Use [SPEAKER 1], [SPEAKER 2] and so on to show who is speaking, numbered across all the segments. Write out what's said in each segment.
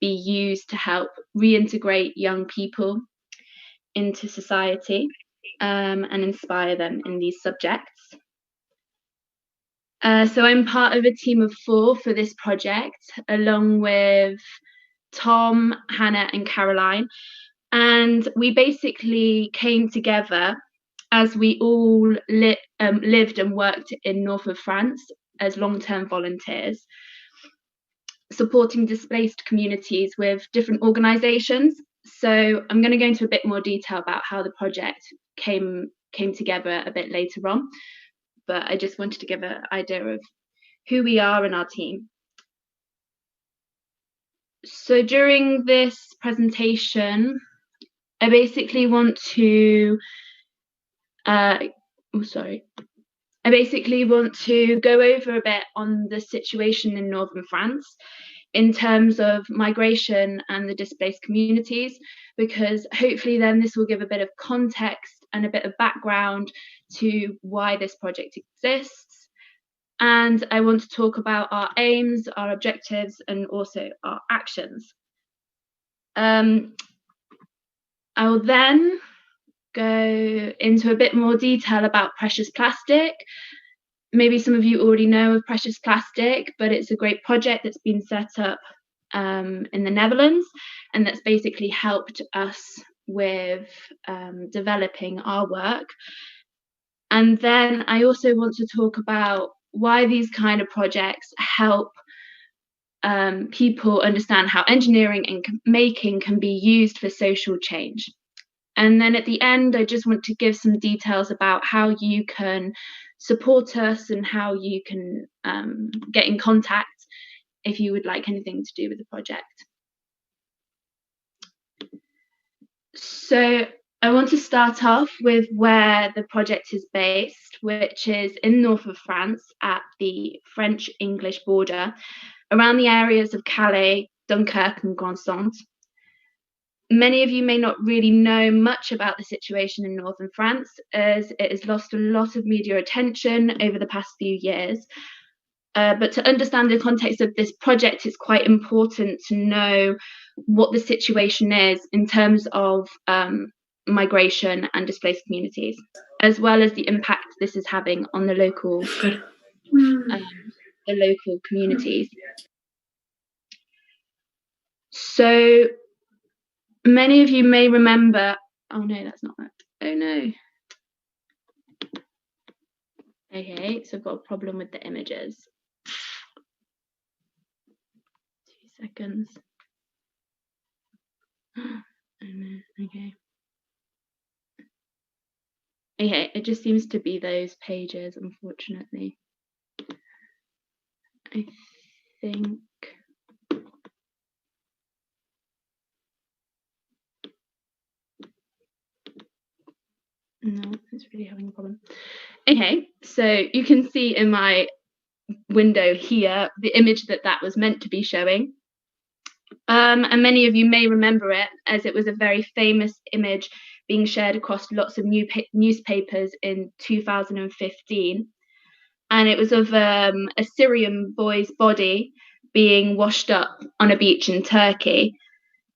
[SPEAKER 1] be used to help reintegrate young people into society, and inspire them in these subjects. So I'm part of a team of 4 for this project, along with Tom, Hannah, and Caroline. And we basically came together as we all lived and worked in north of France as long-term volunteers, supporting displaced communities with different organisations. So I'm going to go into a bit more detail about how the project came together a bit later on, but I just wanted to give an idea of who we are and our team. So during this presentation, I basically want to I basically want to go over a bit on the situation in northern France in terms of migration and the displaced communities, because hopefully then this will give a bit of context and a bit of background to why this project exists. And I want to talk about our aims, our objectives, and also our actions. I will then go into a bit more detail about precious plastic. Maybe some of you already know of precious plastic, but it's a great project that's been set up in the Netherlands, and that's basically helped us with developing our work. And then I also want to talk about why these kind of projects help people understand how engineering and making can be used for social change. And then at the end, I just want to give some details about how you can support us and how you can get in contact if you would like anything to do with the project. So I want to start off with where the project is based, which is in north of France at the French-English border, around the areas of Calais, Dunkirk and Grand-Centre. Many of you may not really know much about the situation in northern France, as it has lost a lot of media attention over the past few years. But to understand the context of this project, it's quite important to know what the situation is in terms of migration and displaced communities, as well as the impact this is having on the local communities. So many of you may remember, oh no, that's not that. Oh no. Okay, so I've got a problem with the images. 2 seconds. Oh no, okay. Okay, it just seems to be those pages, unfortunately. I think. No, it's really having a problem. Okay, so you can see in my window here the image that was meant to be showing. And many of you may remember it as it was a very famous image being shared across lots of newspapers in 2015. And it was of a Syrian boy's body being washed up on a beach in Turkey.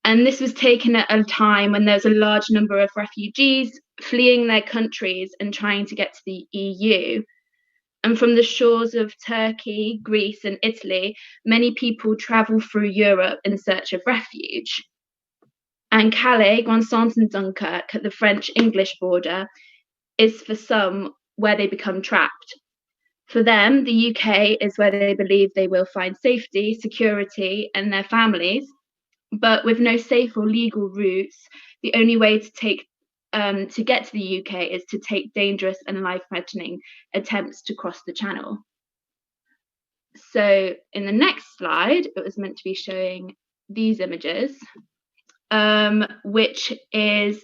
[SPEAKER 1] And this was taken at a time when there's a large number of refugees fleeing their countries and trying to get to the EU. And from the shores of Turkey, Greece, and Italy, many people travel through Europe in search of refuge. And Calais, Grand-Centre, and Dunkirk at the French-English border is for some where they become trapped. For them, the UK is where they believe they will find safety, security, and their families. But with no safe or legal routes, the only way to get to the UK is to take dangerous and life-threatening attempts to cross the channel. So in the next slide, it was meant to be showing these images, which is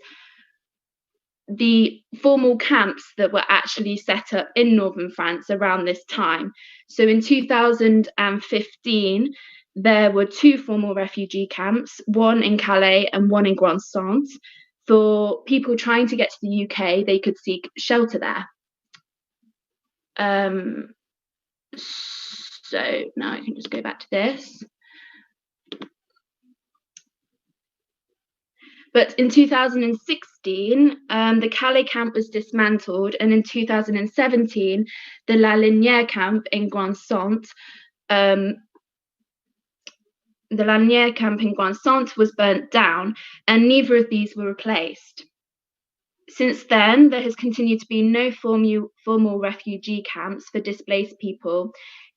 [SPEAKER 1] the formal camps that were actually set up in northern France around this time. So in 2015, there were 2 formal refugee camps, one in Calais and one in Grand-Centre. For people trying to get to the UK, they could seek shelter there. So now I can just go back to this. But in 2016, the Calais camp was dismantled, and in 2017, the La Linière camp in Grand-Centre, um, the La Linière camp in Grand-Centre was burnt down, and neither of these were replaced. Since then, there has continued to be no formal refugee camps for displaced people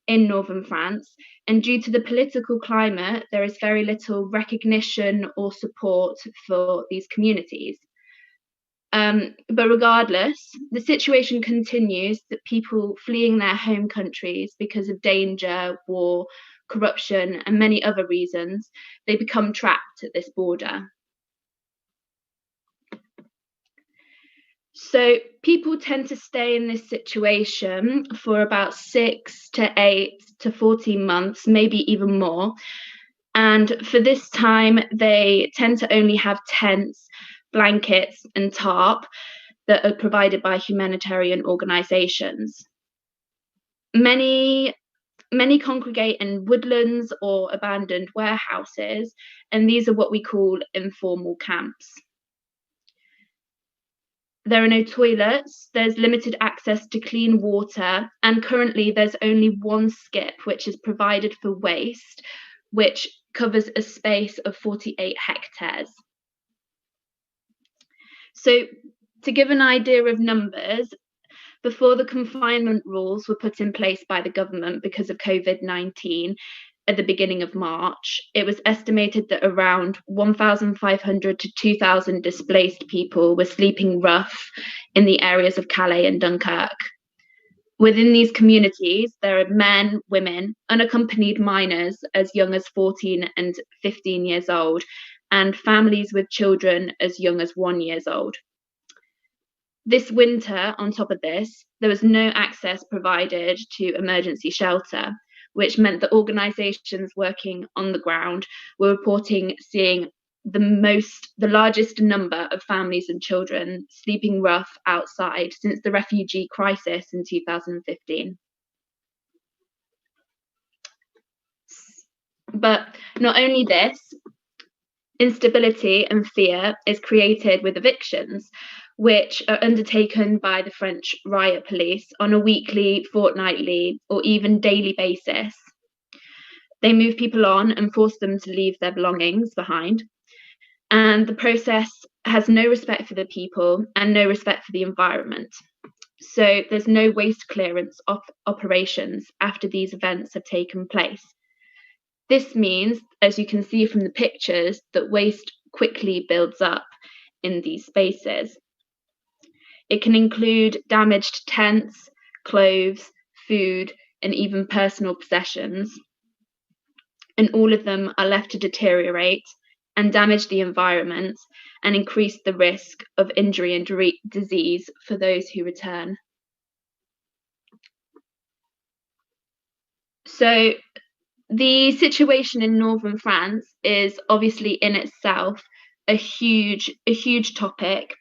[SPEAKER 1] in northern France, and due to the political climate, there is very little recognition or support for these communities. But regardless, the situation continues that people fleeing their home countries because of danger, war, corruption, and many other reasons, they become trapped at this border. So people tend to stay in this situation for about 6 to 8 to 14 months, maybe even more. And for this time, they tend to only have tents, blankets, and tarp that are provided by humanitarian organisations. Many congregate in woodlands or abandoned warehouses, and these are what we call informal camps. There are no toilets, there's limited access to clean water, and currently there's only one skip which is provided for waste, which covers a space of 48 hectares. So, to give an idea of numbers, before the confinement rules were put in place by the government because of COVID-19 at the beginning of March, it was estimated that around 1,500 to 2,000 displaced people were sleeping rough in the areas of Calais and Dunkirk. Within these communities, there are men, women, unaccompanied minors as young as 14 and 15 years old, and families with children as young as 1 year old. This winter, on top of this, there was no access provided to emergency shelter, which meant that organisations working on the ground were reporting seeing the largest number of families and children sleeping rough outside since the refugee crisis in 2015. But not only this, instability and fear is created with evictions, which are undertaken by the French riot police on a weekly, fortnightly, or even daily basis. They move people on and force them to leave their belongings behind. And the process has no respect for the people and no respect for the environment. So there's no waste clearance operations after these events have taken place. This means, as you can see from the pictures, that waste quickly builds up in these spaces. It can include damaged tents, clothes, food, and even personal possessions. And all of them are left to deteriorate and damage the environment and increase the risk of injury and disease for those who return. So the situation in northern France is obviously in itself a huge topic.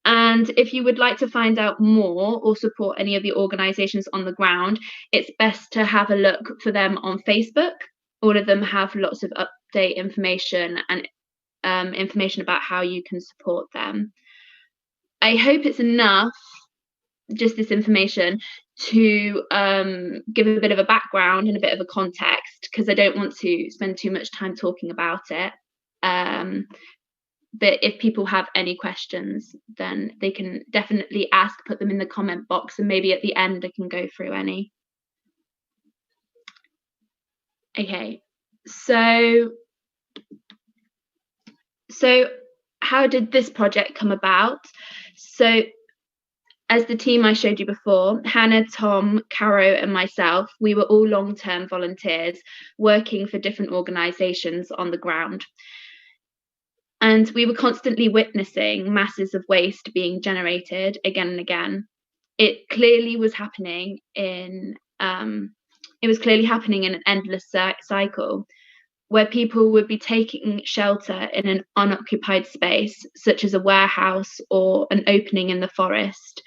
[SPEAKER 1] And if you would like to find out more or support any of the organisations on the ground, it's best to have a look for them on Facebook. All of them have lots of update information and information about how you can support them. I hope it's enough, just this information, to give a bit of a background and a bit of a context, because I don't want to spend too much time talking about it. But if people have any questions, then they can definitely ask, put them in the comment box, and maybe at the end I can go through any. Okay, so how did this project come about? So as the team I showed you before, Hannah, Tom, Caro, and myself, we were all long-term volunteers working for different organisations on the ground. And we were constantly witnessing masses of waste being generated again and again. It clearly was happening in an endless cycle, where people would be taking shelter in an unoccupied space, such as a warehouse or an opening in the forest.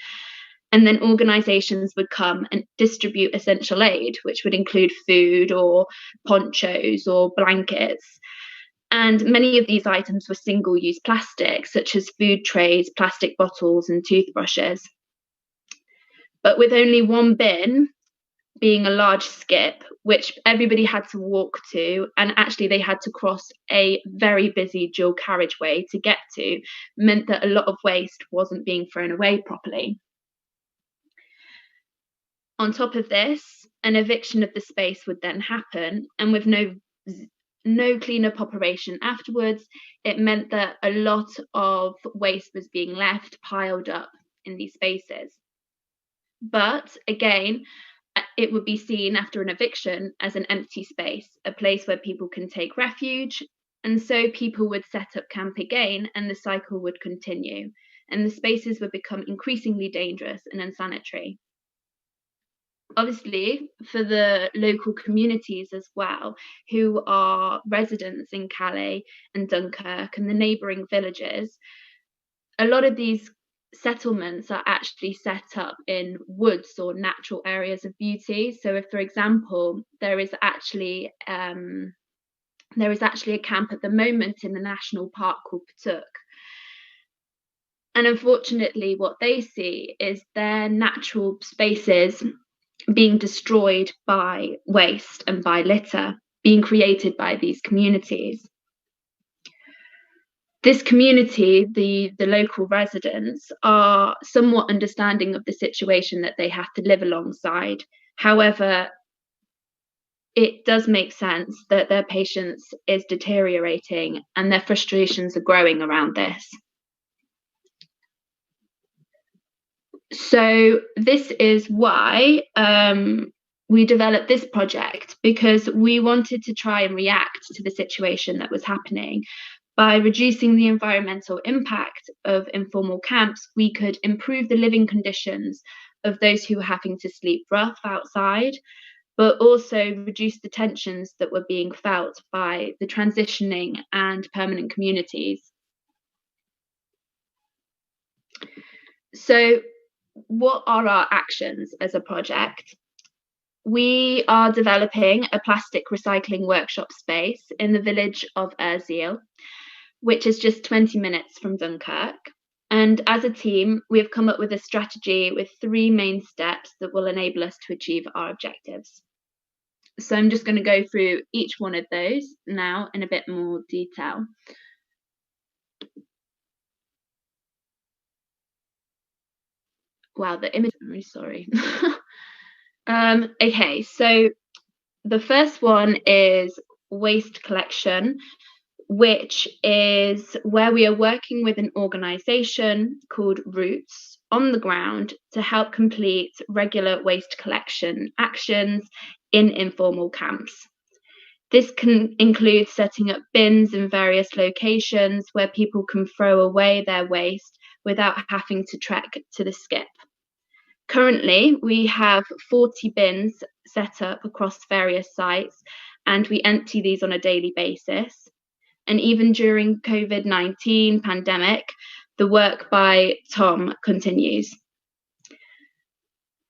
[SPEAKER 1] And then organisations would come and distribute essential aid, which would include food or ponchos or blankets. And many of these items were single-use plastic, such as food trays, plastic bottles, and toothbrushes. But with only one bin being a large skip, which everybody had to walk to, and actually they had to cross a very busy dual carriageway to get to, meant that a lot of waste wasn't being thrown away properly. On top of this, an eviction of the space would then happen, and with no cleanup operation afterwards, it meant that a lot of waste was being left piled up in these spaces. But again, it would be seen after an eviction as an empty space, a place where people can take refuge. And so people would set up camp again and the cycle would continue. And the spaces would become increasingly dangerous and unsanitary. Obviously, for the local communities as well, who are residents in Calais and Dunkirk and the neighbouring villages, a lot of these settlements are actually set up in woods or natural areas of beauty. So, if, for example, there is actually a camp at the moment in the national park called Patuk, and unfortunately, what they see is their natural spaces being destroyed by waste and by litter being created by these communities. This community, the local residents, are somewhat understanding of the situation that they have to live alongside. However, it does make sense that their patience is deteriorating and their frustrations are growing around this. So this is why we developed this project, because we wanted to try and react to the situation that was happening. By reducing the environmental impact of informal camps, we could improve the living conditions of those who were having to sleep rough outside, but also reduce the tensions that were being felt by the transitioning and permanent communities. So, what are our actions as a project? We are developing a plastic recycling workshop space in the village of Erzeel, which is just 20 minutes from Dunkirk. And as a team, we have come up with a strategy with 3 main steps that will enable us to achieve our objectives. So I'm just going to go through each one of those now in a bit more detail. Wow, the image, I'm really sorry. Okay, so the first one is waste collection, which is where we are working with an organisation called Roots on the ground to help complete regular waste collection actions in informal camps. This can include setting up bins in various locations where people can throw away their waste without having to trek to the skip. Currently, we have 40 bins set up across various sites, and we empty these on a daily basis. And even during COVID-19 pandemic, the work by Tom continues.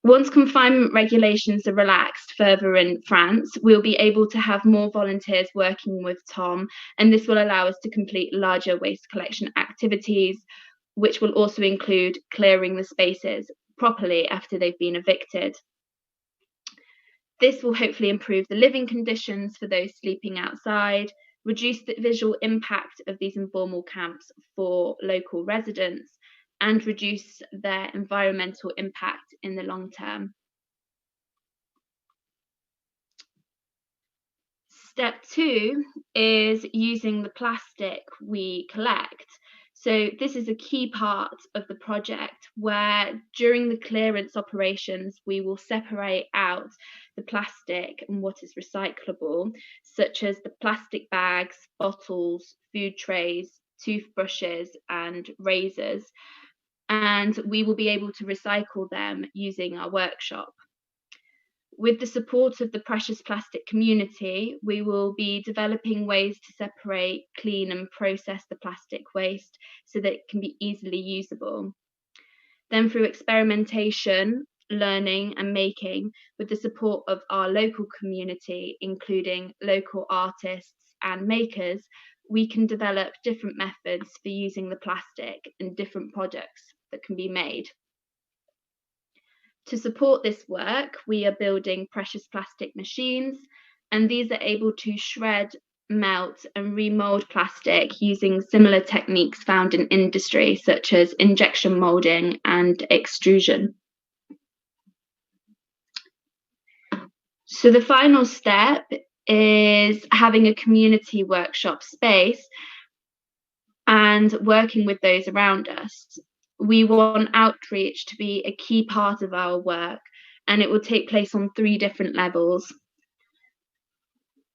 [SPEAKER 1] Once confinement regulations are relaxed further in France, we'll be able to have more volunteers working with Tom, and this will allow us to complete larger waste collection activities, which will also include clearing the spaces properly after they've been evicted. This will hopefully improve the living conditions for those sleeping outside, reduce the visual impact of these informal camps for local residents, and reduce their environmental impact in the long term. Step 2 is using the plastic we collect. So this is a key part of the project where during the clearance operations, we will separate out the plastic and what is recyclable, such as the plastic bags, bottles, food trays, toothbrushes, and razors. And we will be able to recycle them using our workshop. With the support of the precious plastic community, we will be developing ways to separate, clean, and process the plastic waste so that it can be easily usable. Then, through experimentation, learning, and making, with the support of our local community, including local artists and makers, we can develop different methods for using the plastic and different products that can be made. To support this work, we are building precious plastic machines, and these are able to shred, melt, and remold plastic using similar techniques found in industry, such as injection molding and extrusion. So the final step is having a community workshop space and working with those around us. We want outreach to be a key part of our work, and it will take place on 3 different levels.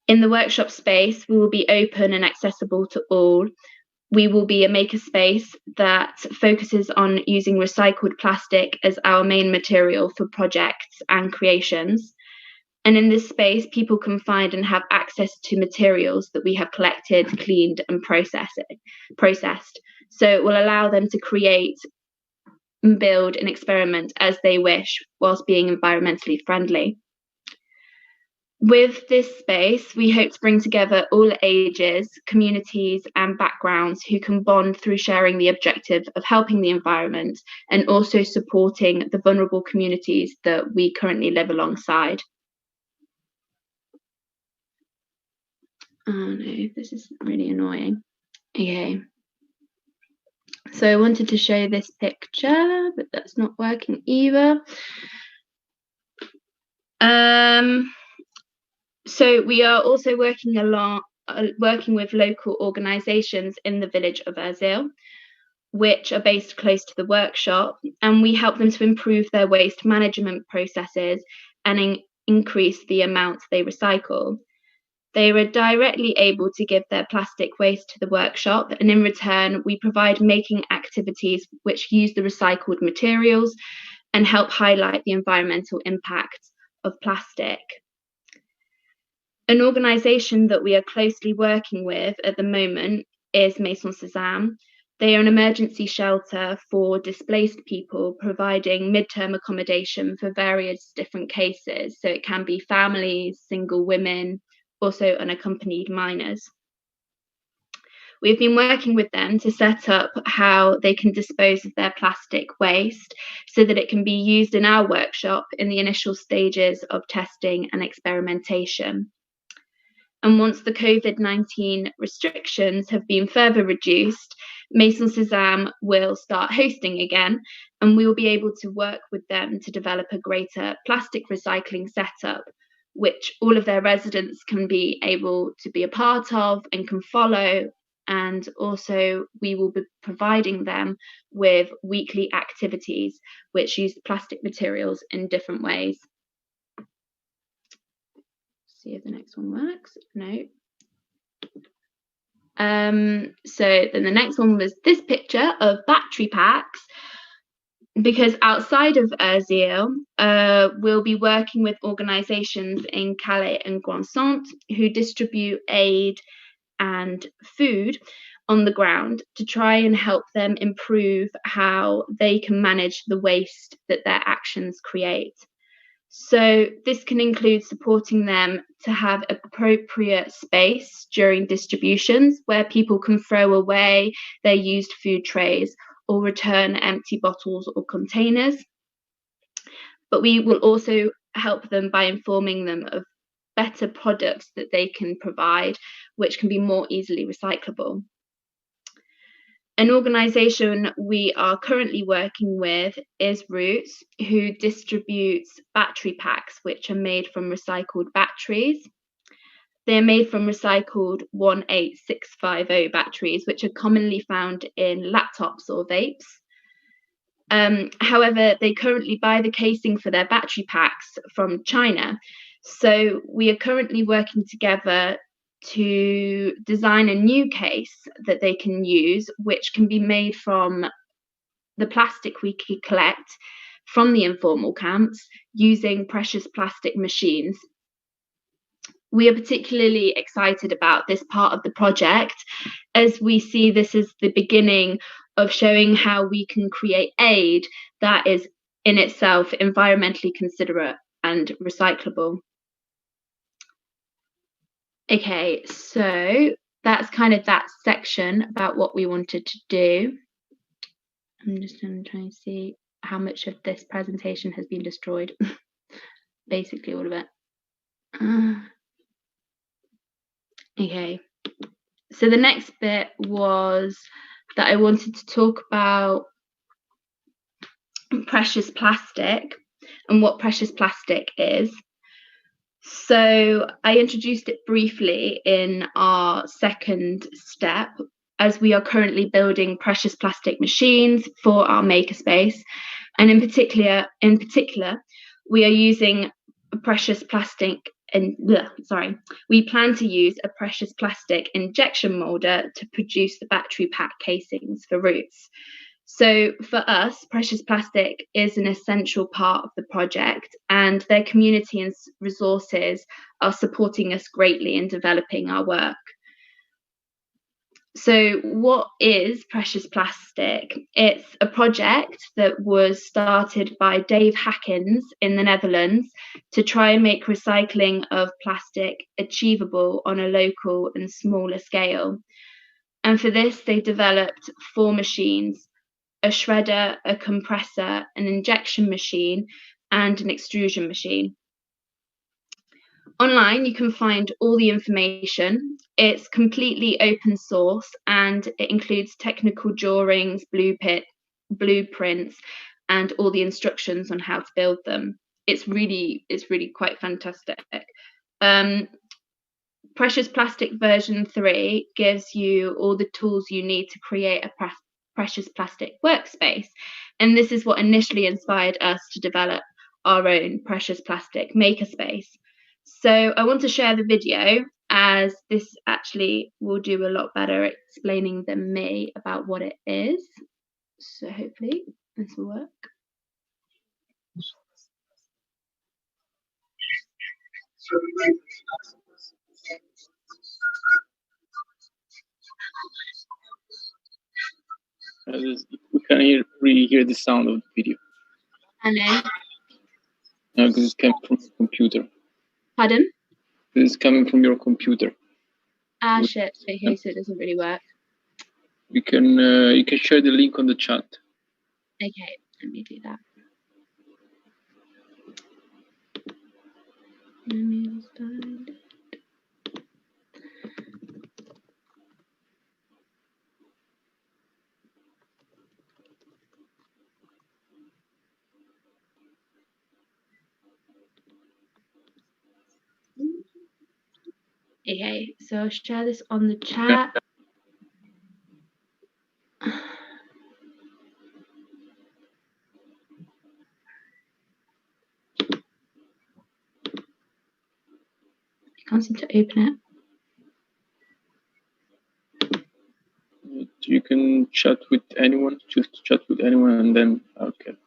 [SPEAKER 1] In the workshop space, we will be open and accessible to all. We will be a makerspace that focuses on using recycled plastic as our main material for projects and creations. And in this space, people can find and have access to materials that we have collected, cleaned, and processed. So it will allow them to create, build, and experiment as they wish, whilst being environmentally friendly. With this space, we hope to bring together all ages, communities, and backgrounds who can bond through sharing the objective of helping the environment and also supporting the vulnerable communities that we currently live alongside. Oh no, this is really annoying. Okay. So I wanted to show this picture, but that's not working either. So we are also working with local organisations in the village of Erzil, which are based close to the workshop, and we help them to improve their waste management processes and increase the amount they recycle. They are directly able to give their plastic waste to the workshop, and in return, we provide making activities which use the recycled materials and help highlight the environmental impact of plastic. An organisation that we are closely working with at the moment is Maison Sésame. They are an emergency shelter for displaced people, providing mid-term accommodation for various different cases. So it can be families, single women, also unaccompanied minors. We've been working with them to set up how they can dispose of their plastic waste so that it can be used in our workshop in the initial stages of testing and experimentation. And once the COVID-19 restrictions have been further reduced, Maison Sésame will start hosting again, and we will be able to work with them to develop a greater plastic recycling setup, which all of their residents can be able to be a part of and can follow. And also we will be providing them with weekly activities which use plastic materials in different ways. See if the next one works. No. So then the next one was this picture of battery packs, because outside of Erzil, we'll be working with organisations in Calais and Grand Centre who distribute aid and food on the ground to try and help them improve how they can manage the waste that their actions create. So this can include supporting them to have appropriate space during distributions where people can throw away their used food trays or return empty bottles or containers. But we will also help them by informing them of better products that they can provide, which can be more easily recyclable. An organisation we are currently working with is Roots, who distributes battery packs which are made from recycled batteries. They're made from recycled 18650 batteries, which are commonly found in laptops or vapes. However, they currently buy the casing for their battery packs from China. So we are currently working together to design a new case that they can use, which can be made from the plastic we collect from the informal camps using precious plastic machines. We are particularly excited about this part of the project, as we see this as the beginning of showing how we can create aid that is in itself environmentally considerate and recyclable. Okay, so that's kind of that section about what we wanted to do. I'm just going to try and see how much of this presentation has been destroyed. Basically all of it. Okay, so the next bit was that I wanted to talk about precious plastic and what precious plastic is. So I introduced it briefly in our second step, as we are currently building precious plastic machines for our makerspace, and in particular, we are using precious plastic. We plan to use a precious plastic injection molder to produce the battery pack casings for Roots. So for us, precious plastic is an essential part of the project, and their community and resources are supporting us greatly in developing our work. So what is precious plastic? It's a project that was started by Dave Hackins in the Netherlands to try and make recycling of plastic achievable on a local and smaller scale. And for this, they developed 4 machines: a shredder, a compressor, an injection machine, and an extrusion machine. Online, you can find all the information. It's completely open source, and it includes technical drawings, blueprints, and all the instructions on how to build them. It's really quite fantastic. Precious Plastic version 3 gives you all the tools you need to create a precious plastic workspace, and this is what initially inspired us to develop our own precious plastic makerspace. So I want to share the video, as this actually will do a lot better explaining than me about what it is. So hopefully this will work.
[SPEAKER 2] We can't really hear the sound of the video.
[SPEAKER 1] I know.
[SPEAKER 2] No, because it's coming from your computer.
[SPEAKER 1] Pardon?
[SPEAKER 2] It's coming from your computer.
[SPEAKER 1] Ah, shit. Okay, so it doesn't really work.
[SPEAKER 2] You can share the link on the chat.
[SPEAKER 1] Okay, let me do that. Let me find it. Okay, so I'll share this on the chat. I can't seem to open
[SPEAKER 2] it. You can chat with anyone, choose to chat with anyone, and then okay.